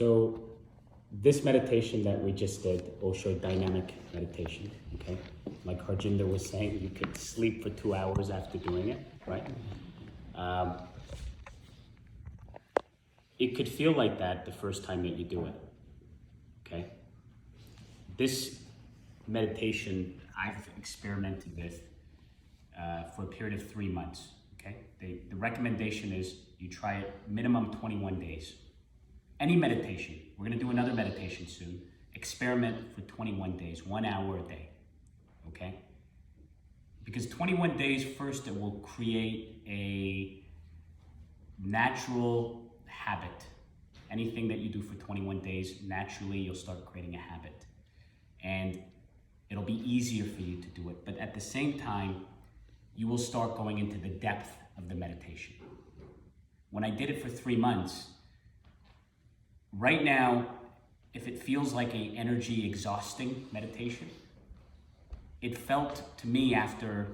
So this meditation that we just did, OSHO dynamic meditation, okay? Like Harjinder was saying, you could sleep for 2 hours after doing it, right? It could feel like that the first time that you do it, okay? This meditation I've experimented with for a period of 3 months, okay? The recommendation is you try it minimum 21 days. Any meditation, we're gonna do another meditation soon. Experiment for 21 days, 1 hour a day, okay? Because 21 days, first it will create a natural habit. Anything that you do for 21 days, naturally you'll start creating a habit. And it'll be easier for you to do it. But at the same time, you will start going into the depth of the meditation. When I did it for 3 months, right now, if it feels like an energy exhausting meditation, it felt to me after,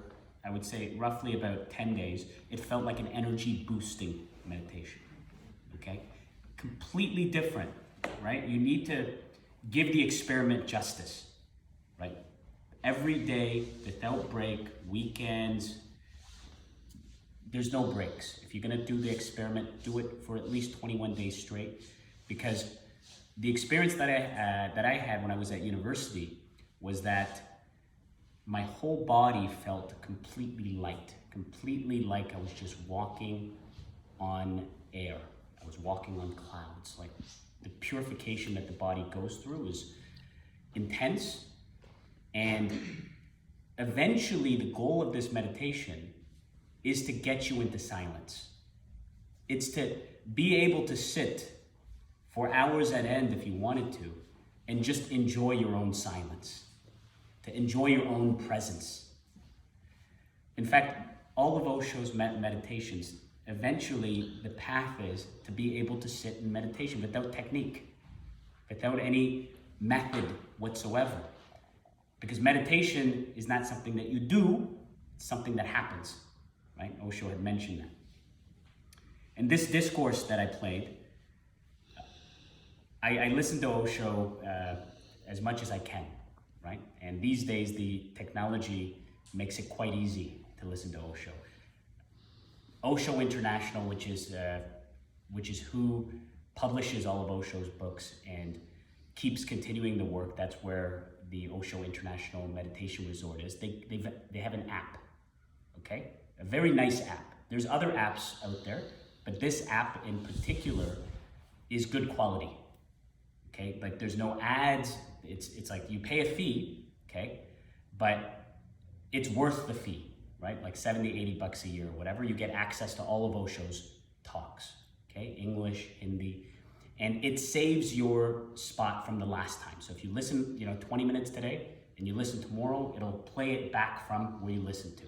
I would say roughly about 10 days, it felt like an energy boosting meditation, okay? Completely different, right? You need to give the experiment justice, right? Every day, without break, weekends, there's no breaks. If you're gonna do the experiment, do it for at least 21 days straight, because the experience that I had when I was at university was that my whole body felt completely light, completely like I was just walking on air. I was walking on clouds. Like the purification that the body goes through is intense. And eventually the goal of this meditation is to get you into silence. It's to be able to sit for hours at end if you wanted to, and just enjoy your own silence, to enjoy your own presence. In fact, all of Osho's meditations, eventually the path is to be able to sit in meditation without technique, without any method whatsoever. Because meditation is not something that you do, it's something that happens, right? Osho had mentioned that. And this discourse that I played, I listen to Osho as much as I can, right? And these days, the technology makes it quite easy to listen to Osho. OSHO International, which is who publishes all of Osho's books and keeps continuing the work. That's where the OSHO International Meditation Resort is. They have an app, okay? A very nice app. There's other apps out there, but this app in particular is good quality. Okay, like there's no ads, it's like you pay a fee, okay, but it's worth the fee, right? Like 70, 80 bucks a year, whatever. You get access to all of Osho's talks, okay, English, Hindi, and it saves your spot from the last time. So if you listen, 20 minutes today and you listen tomorrow, it'll play it back from where you listened to,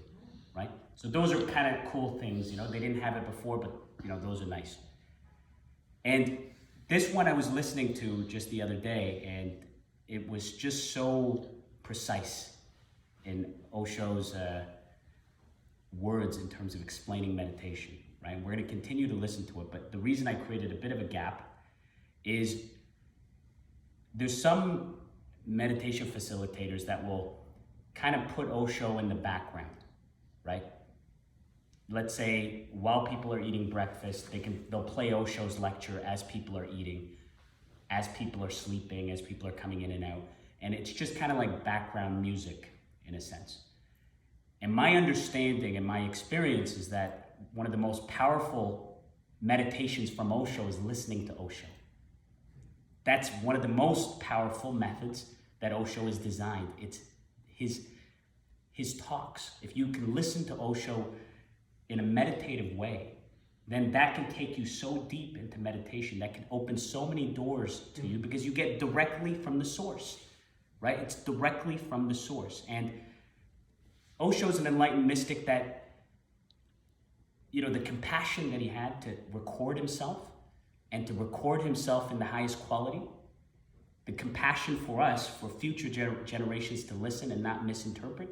right? So those are kind of cool things, they didn't have it before, but those are nice. And this one I was listening to just the other day, and it was just so precise in Osho's words in terms of explaining meditation, right? We're going to continue to listen to it, but the reason I created a bit of a gap is there's some meditation facilitators that will kind of put Osho in the background, right? Let's say while people are eating breakfast, they'll play Osho's lecture as people are eating, as people are sleeping, as people are coming in and out. And it's just kind of like background music in a sense. And my understanding and my experience is that one of the most powerful meditations from Osho is listening to Osho. That's one of the most powerful methods that Osho has designed. It's his talks. If you can listen to Osho in a meditative way, then that can take you so deep into meditation, that can open so many doors to you because you get directly from the source, right? It's directly from the source. And Osho's an enlightened mystic that, the compassion that he had to record himself and to record himself in the highest quality, the compassion for us, for future generations to listen and not misinterpret,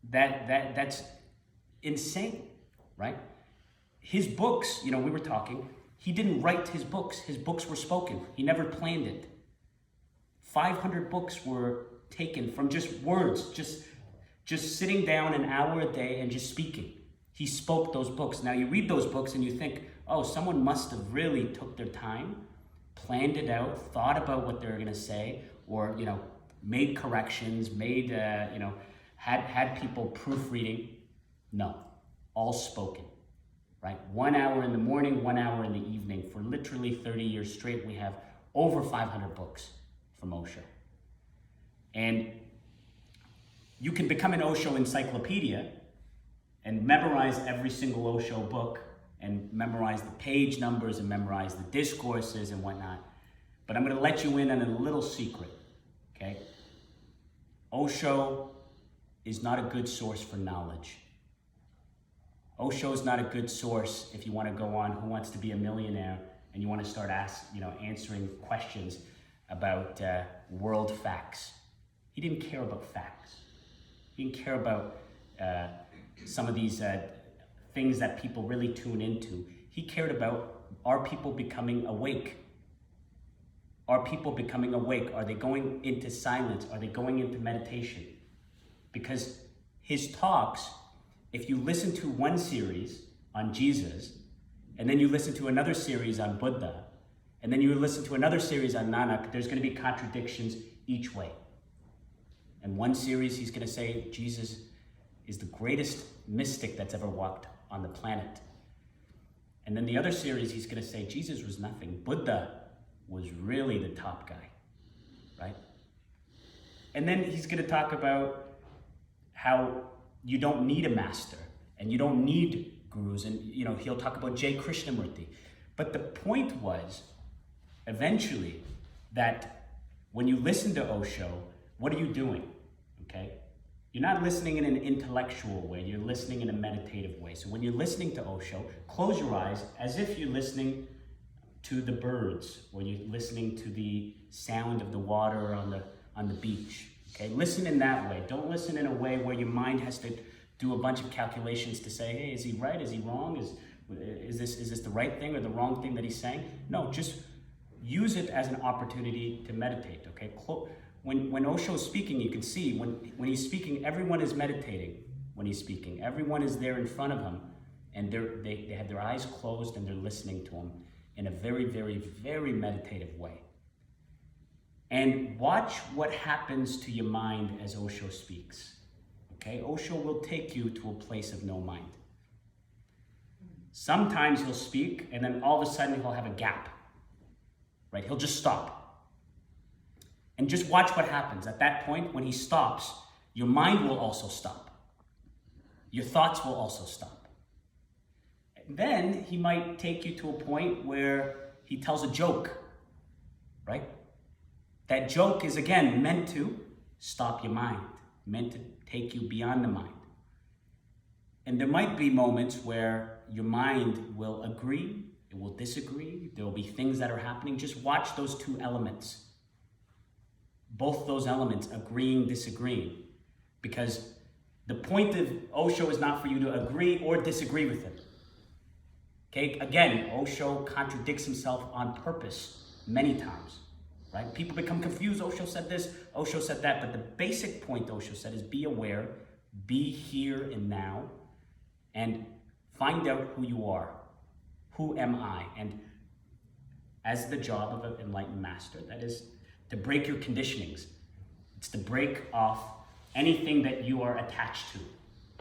that's insane, right? His books, we were talking, He didn't write his books. His books were spoken. He never planned it. 500 books were taken from just words, just sitting down an hour a day and just speaking. He spoke those books. Now you read those books and you think, oh, someone must have really took their time, planned it out, thought about what they're going to say, or, made corrections, had people proofreading. No, all spoken, right? 1 hour in the morning, 1 hour in the evening. For literally 30 years straight, we have over 500 books from OSHO. And you can become an OSHO encyclopedia and memorize every single OSHO book and memorize the page numbers and memorize the discourses and whatnot. But I'm going to let you in on a little secret, okay? OSHO is not a good source for knowledge. OSHO is not a good source if you want to go on Who Wants to Be a Millionaire and you want to start answering questions about world facts. He didn't care about facts. He didn't care about some of these things that people really tune into. He cared about, are people becoming awake? Are people becoming awake? Are they going into silence? Are they going into meditation? Because his talks, if you listen to one series on Jesus, and then you listen to another series on Buddha, and then you listen to another series on Nanak, there's going to be contradictions each way. In one series, he's going to say Jesus is the greatest mystic that's ever walked on the planet. And then the other series, he's going to say Jesus was nothing. Buddha was really the top guy, right? And then he's going to talk about how you don't need a master and you don't need gurus. And, he'll talk about J. Krishnamurti. But the point was, eventually, that when you listen to Osho, what are you doing, okay? You're not listening in an intellectual way, you're listening in a meditative way. So when you're listening to Osho, close your eyes as if you're listening to the birds, or you're listening to the sound of the water on the beach, okay? Listen in that way. Don't listen in a way where your mind has to do a bunch of calculations to say, hey, is he right, is he wrong, is this the right thing or the wrong thing that he's saying? No, just use it as an opportunity to meditate, okay? When Osho is speaking, you can see when he's speaking, everyone is meditating when he's speaking. Everyone is there in front of him, and they have their eyes closed and they're listening to him in a very, very, very meditative way. And watch what happens to your mind as Osho speaks, okay? Osho will take you to a place of no mind. Sometimes he'll speak, and then all of a sudden he'll have a gap, right? He'll just stop. And just watch what happens. At that point, when he stops, your mind will also stop. Your thoughts will also stop. And then he might take you to a point where he tells a joke, right? That joke is, again, meant to stop your mind, meant to take you beyond the mind. And there might be moments where your mind will agree, it will disagree, there will be things that are happening. Just watch those two elements. Both those elements, agreeing, disagreeing. Because the point of Osho is not for you to agree or disagree with him. Okay, again, Osho contradicts himself on purpose many times, right? People become confused. Osho said this, Osho said that, but the basic point Osho said is be aware, be here and now, and find out who you are. Who am I? And as the job of an enlightened master, that is to break your conditionings. It's to break off anything that you are attached to,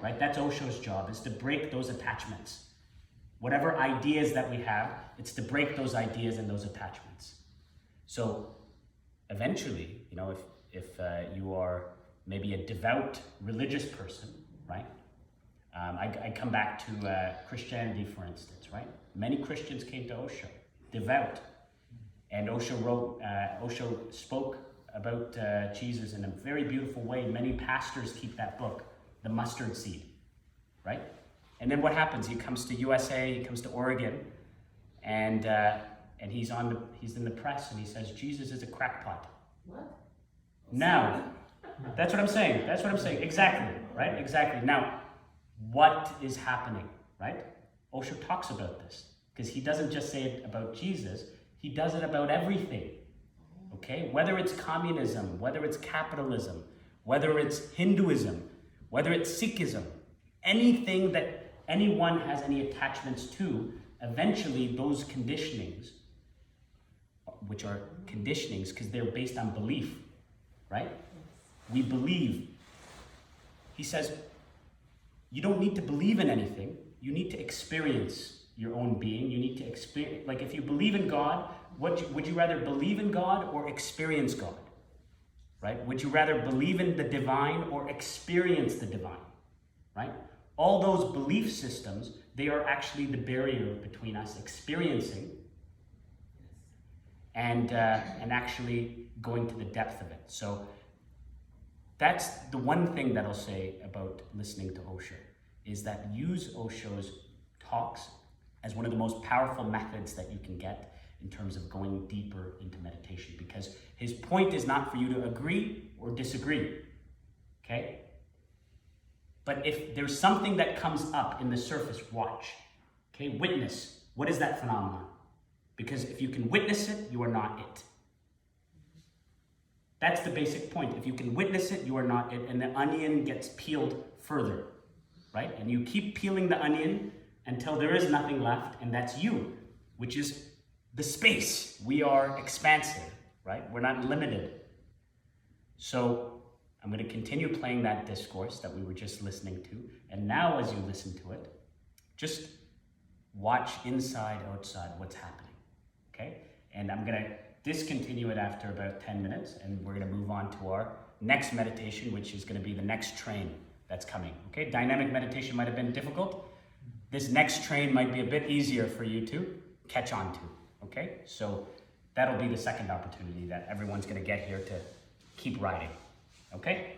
right? That's Osho's job, is to break those attachments. Whatever ideas that we have, it's to break those ideas and those attachments. So eventually, if you are maybe a devout religious person, right? I come back to Christianity, for instance, right? Many Christians came to Osho, devout. And Osho spoke about Jesus in a very beautiful way. Many pastors keep that book, The Mustard Seed, right? And then what happens? He comes to USA, he comes to Oregon, and he's in the press, and he says Jesus is a crackpot. What? Now, that's what I'm saying. That's what I'm saying. Exactly, right? Exactly. Now, what is happening, right? Osho talks about this. Because he doesn't just say it about Jesus, he does it about everything. Okay? Whether it's communism, whether it's capitalism, whether it's Hinduism, whether it's Sikhism, anything that anyone has any attachments to, eventually those conditionings, which are conditionings because they're based on belief, right? We believe. He says, you don't need to believe in anything. You need to experience your own being. You need to experience, like if you believe in God, would you rather believe in God or experience God? Right? Would you rather believe in the divine or experience the divine? Right? All those belief systems, they are actually the barrier between us experiencing and actually going to the depth of it. So that's the one thing that I'll say about listening to Osho, is that use Osho's talks as one of the most powerful methods that you can get in terms of going deeper into meditation, because his point is not for you to agree or disagree, okay? But if there's something that comes up in the surface, watch, okay? Witness. What is that phenomenon? Because if you can witness it, you are not it. That's the basic point. If you can witness it, you are not it, and the onion gets peeled further, right? And you keep peeling the onion until there is nothing left, and that's you, which is the space. We are expansive, right? We're not limited. So I'm going to continue playing that discourse that we were just listening to, and now as you listen to it, just watch inside, outside, what's happening, okay? And I'm going to discontinue it after about 10 minutes, and we're going to move on to our next meditation, which is going to be the next train that's coming, okay? Dynamic meditation might have been difficult. This next train might be a bit easier for you to catch on to, okay? So that'll be the second opportunity that everyone's going to get here to keep riding, okay?